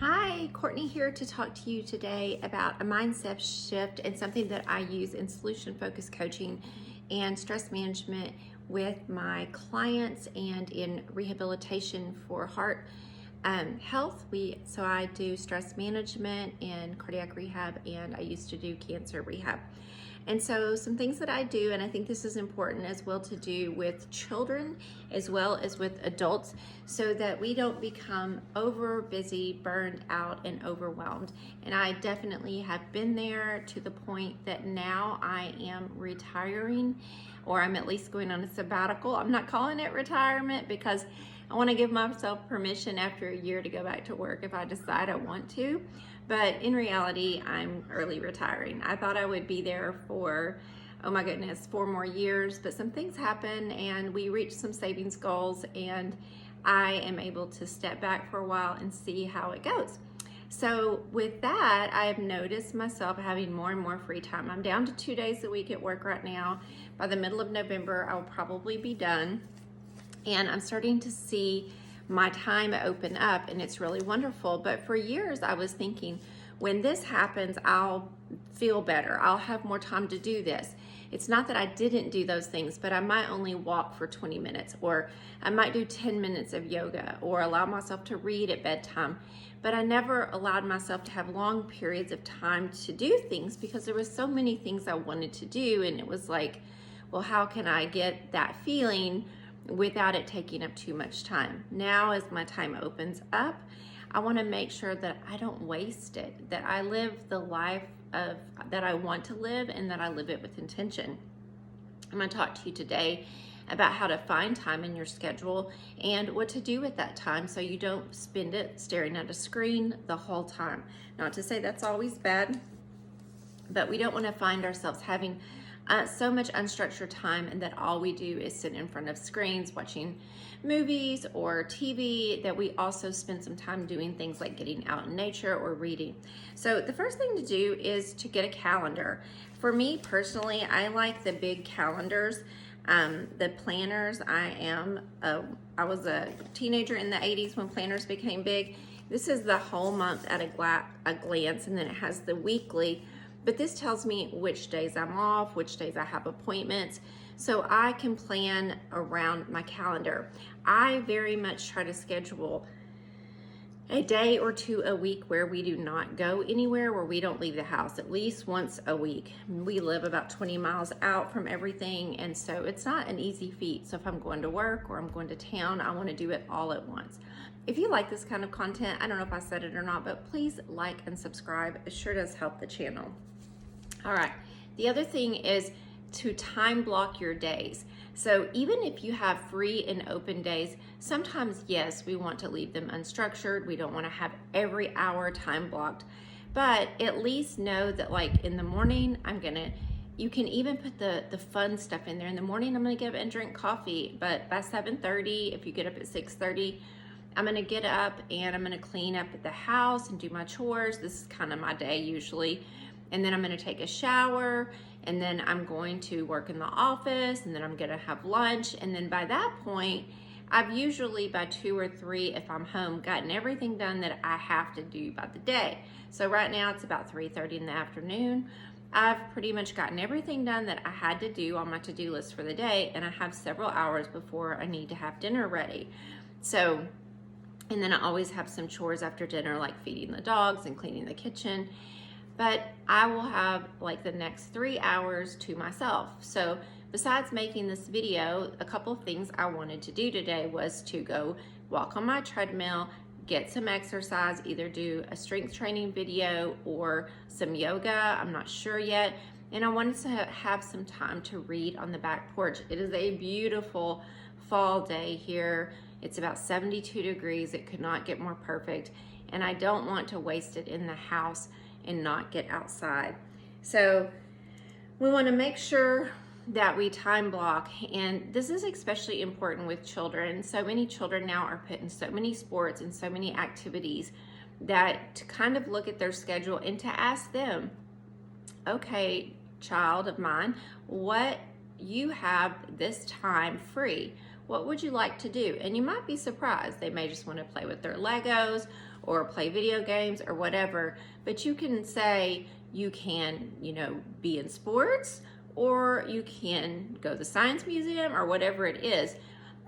Hi, Courtney here to talk to you today about a mindset shift and something that I use in solution-focused coaching and stress management with my clients and in rehabilitation for heart health. So I do stress management and cardiac rehab, and I used to do cancer rehab. And so some things that I do, and I think this is important as well to do with children as well as with adults, so that we don't become over busy, burned out, and overwhelmed. And I definitely have been there to the point that now I am retiring, or I'm at least going on a sabbatical. I'm not calling it retirement because I want to give myself permission after a year to go back to work if I decide I want to. But in reality, I'm early retiring. I thought I would be there for, oh my goodness, 4 more years, but some things happen and we reached some savings goals, and I am able to step back for a while and see how it goes. So with that, I have noticed myself having more and more free time. I'm down to 2 days a week at work right now. By the middle of November, I'll probably be done. And I'm starting to see my time open up, and it's really wonderful. But for years I was thinking, when this happens, I'll feel better. I'll have more time to do this. It's not that I didn't do those things, but I might only walk for 20 minutes, or I might do 10 minutes of yoga, or allow myself to read at bedtime. But I never allowed myself to have long periods of time to do things because there was so many things I wanted to do, and it was like, well, how can I get that feeling without it taking up too much time? Now, as my time opens up, I want to make sure that I don't waste it, that I live the life that I want to live, and that I live it with intention. I'm going to talk to you today about how to find time in your schedule and what to do with that time so you don't spend it staring at a screen the whole time. Not to say that's always bad, but we don't want to find ourselves having so much unstructured time, and that all we do is sit in front of screens watching movies or TV, that we also spend some time doing things like getting out in nature or reading. So the first thing to do is to get a calendar. For me personally, I like the big calendars, the planners. I was a teenager in the 80s when planners became big. This is the whole month at a glance, and then it has the weekly. But this tells me which days I'm off, which days I have appointments, so I can plan around my calendar. I very much try to schedule a day or two a week where we do not go anywhere, where we don't leave the house at least once a week. We live about 20 miles out from everything, and so it's not an easy feat. So if I'm going to work or I'm going to town, I want to do it all at once. If you like this kind of content, I don't know if I said it or not, but please like and subscribe. It sure does help the channel. All right, the other thing is to time block your days. So even if you have free and open days, sometimes, yes, we want to leave them unstructured. We don't want to have every hour time blocked, but at least know that, like, in the morning, you can even put the fun stuff in there. In the morning, I'm gonna get up and drink coffee, but by 7:30, if you get up at 6:30, I'm gonna get up and I'm gonna clean up at the house and do my chores. This is kind of my day usually. And then I'm gonna take a shower, and then I'm going to work in the office, and then I'm gonna have lunch. And then by that point, I've usually by 2 or 3, if I'm home, gotten everything done that I have to do by the day. So right now it's about 3:30 in the afternoon. I've pretty much gotten everything done that I had to do on my to-do list for the day, and I have several hours before I need to have dinner ready. So, and then I always have some chores after dinner, like feeding the dogs and cleaning the kitchen. But I will have like the next 3 hours to myself. So besides making this video, a couple of things I wanted to do today was to go walk on my treadmill, get some exercise, either do a strength training video or some yoga, I'm not sure yet. And I wanted to have some time to read on the back porch. It is a beautiful fall day here. It's about 72 degrees. It could not get more perfect. And I don't want to waste it in the house and not get outside. So we want to make sure that we time block, and this is especially important with children. So many children now are put in so many sports and so many activities, that to kind of look at their schedule and to ask them, okay, child of mine, what you have this time free, what would you like to do? And you might be surprised. They may just want to play with their Legos, or play video games or whatever, but you can say you can, be in sports, or you can go to the science museum or whatever it is.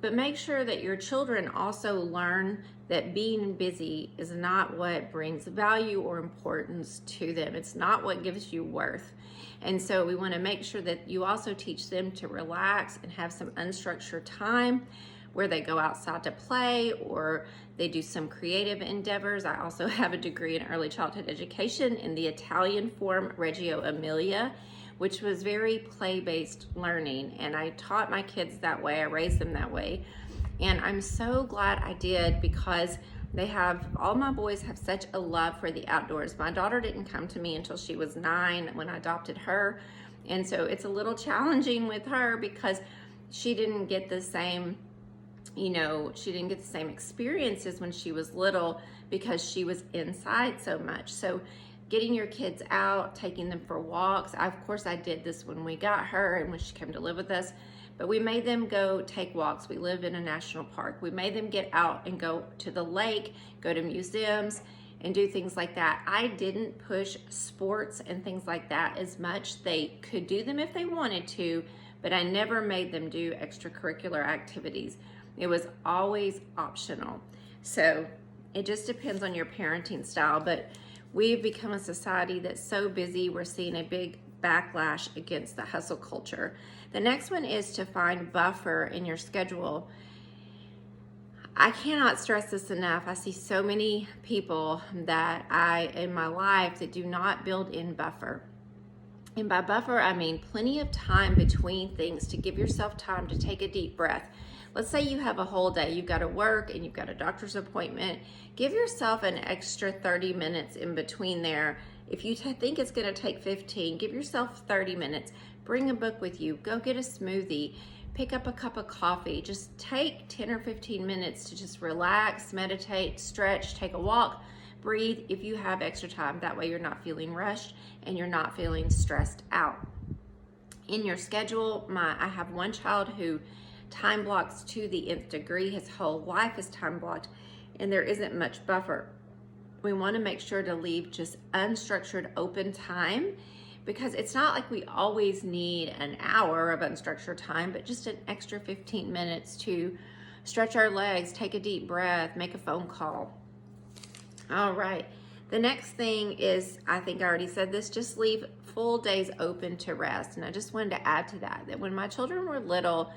But make sure that your children also learn that being busy is not what brings value or importance to them. It's not what gives you worth. And so we want to make sure that you also teach them to relax and have some unstructured time where they go outside to play or they do some creative endeavors. I also have a degree in early childhood education in the Italian form Reggio Emilia, which was very play-based learning. And I taught my kids that way. I raised them that way. And I'm so glad I did, because all my boys have such a love for the outdoors. My daughter didn't come to me until she was 9 when I adopted her. And so it's a little challenging with her because she didn't get the same, experiences when she was little because she was inside so much. So getting your kids out, taking them for walks. Of course, I did this when we got her and when she came to live with us, but we made them go take walks. We live in a national park. We made them get out and go to the lake, go to museums, and do things like that. I didn't push sports and things like that as much. They could do them if they wanted to, but I never made them do extracurricular activities. It was always optional. So it just depends on your parenting style, but we've become a society that's so busy, we're seeing a big backlash against the hustle culture. The next one is to find buffer in your schedule. I cannot stress this enough. I see so many people in my life that do not build in buffer. And by buffer, I mean plenty of time between things to give yourself time to take a deep breath. Let's say you have a whole day, you've got to work and you've got a doctor's appointment. Give yourself an extra 30 minutes in between there. If you think it's going to take 15, give yourself 30 minutes. Bring a book with you. Go get a smoothie. Pick up a cup of coffee. Just take 10 or 15 minutes to just relax, meditate, stretch, take a walk, breathe if you have extra time. That way you're not feeling rushed and you're not feeling stressed out. In your schedule, I have one child who time blocks to the nth degree. His whole life is time blocked, and there isn't much buffer. We want to make sure to leave just unstructured open time, because it's not like we always need an hour of unstructured time, but just an extra 15 minutes to stretch our legs, take a deep breath, make a phone call. All right. The next thing is, I think I already said this, just leave full days open to rest. And I just wanted to add to that when my children were little,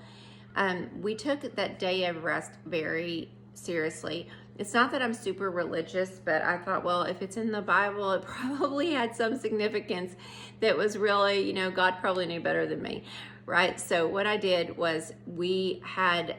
we took that day of rest very seriously. It's not that I'm super religious, but I thought, well, if it's in the Bible, it probably had some significance that was really, God probably knew better than me, right? So what I did was we had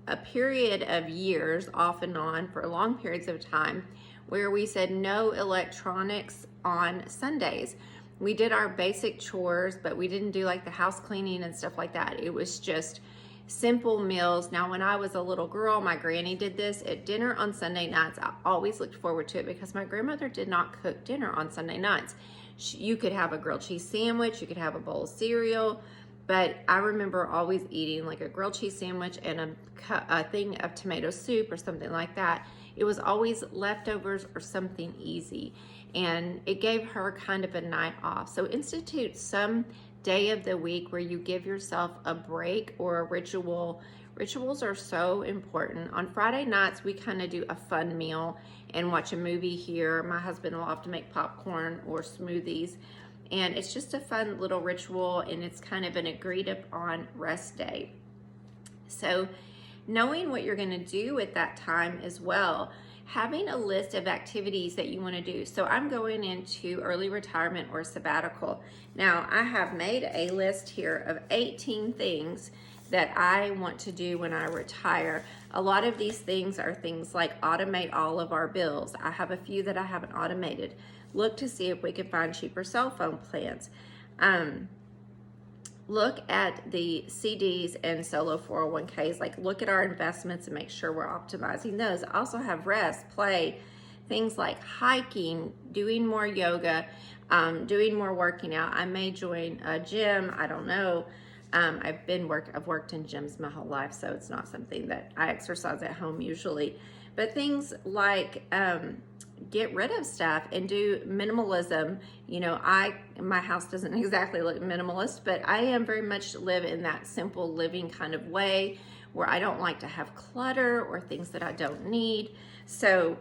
a period of years off and on for long periods of time where we said no electronics on Sundays. We did our basic chores, but we didn't do like the house cleaning and stuff like that. It was just simple meals. Now, when I was a little girl, my granny did this at dinner on Sunday nights. I always looked forward to it because my grandmother did not cook dinner on Sunday nights. You could have a grilled cheese sandwich, you could have a bowl of cereal, but I remember always eating like a grilled cheese sandwich and a thing of tomato soup or something like that. It was always leftovers or something easy, and it gave her kind of a night off. So institute some day of the week where you give yourself a break or a ritual. Rituals are so important. On Friday nights, we kind of do a fun meal and watch a movie here. My husband will often make popcorn or smoothies, and it's just a fun little ritual, and it's kind of an agreed upon rest day. So knowing what you're going to do at that time as well, having a list of activities that you want to do. So I'm going into early retirement or sabbatical. Now, I have made a list here of 18 things that I want to do when I retire. A lot of these things are things like automate all of our bills. I have a few that I haven't automated. Look to see if we can find cheaper cell phone plans. Look at the CDs and solo 401ks. Like, look at our investments and make sure we're optimizing those. I also have rest, play, things like hiking, doing more yoga, doing more working out. I may join a gym. I don't know. I've worked in gyms my whole life, so it's not something that I exercise at home usually. But things like get rid of stuff and do minimalism. You know, my house doesn't exactly look minimalist, but I am very much live in that simple living kind of way where I don't like to have clutter or things that I don't need. So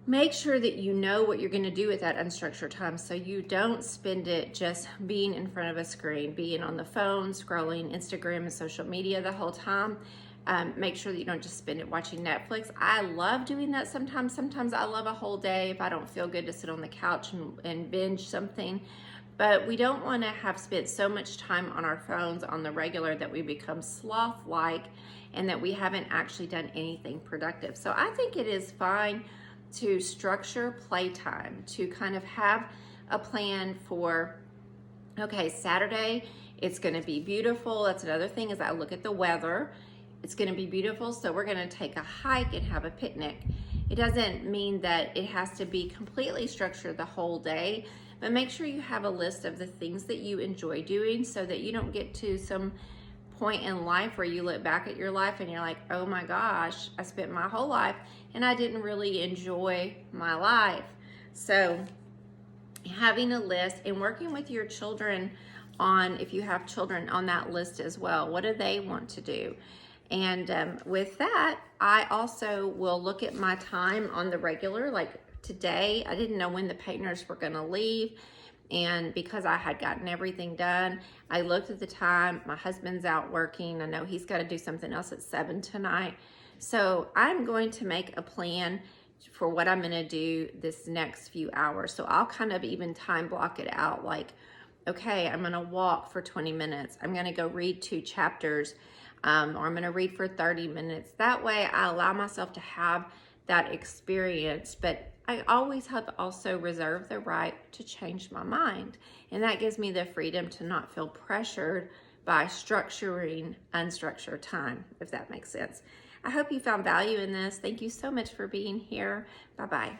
make sure that you know what you're going to do with that unstructured time, so you don't spend it just being in front of a screen, being on the phone, scrolling Instagram and social media the whole time. Make sure that you don't just spend it watching Netflix. I love doing that sometimes. Sometimes I love a whole day if I don't feel good to sit on the couch and binge something. But we don't want to have spent so much time on our phones on the regular that we become sloth-like and that we haven't actually done anything productive. So I think it is fine to structure playtime, to kind of have a plan for, okay, Saturday, it's gonna be beautiful. That's another thing, is I look at the weather. It's gonna be beautiful, so we're gonna take a hike and have a picnic. It doesn't mean that it has to be completely structured the whole day, but make sure you have a list of the things that you enjoy doing so that you don't get to some point in life where you look back at your life and you're like, oh my gosh, I spent my whole life and I didn't really enjoy my life. So having a list and working with your children on, if you have children, on that list as well. What do they want to do? And with that, I also will look at my time on the regular. Like today, I didn't know when the painters were gonna leave. And because I had gotten everything done, I looked at the time. My husband's out working. I know he's got to do something else at 7 tonight. So I'm going to make a plan for what I'm going to do this next few hours. So I'll kind of even time block it out, like, okay, I'm going to walk for 20 minutes. I'm going to go read 2 chapters, or I'm going to read for 30 minutes. That way I allow myself to have that experience, but I always have also reserved the right to change my mind. And that gives me the freedom to not feel pressured by structuring unstructured time, if that makes sense. I hope you found value in this. Thank you so much for being here. Bye-bye.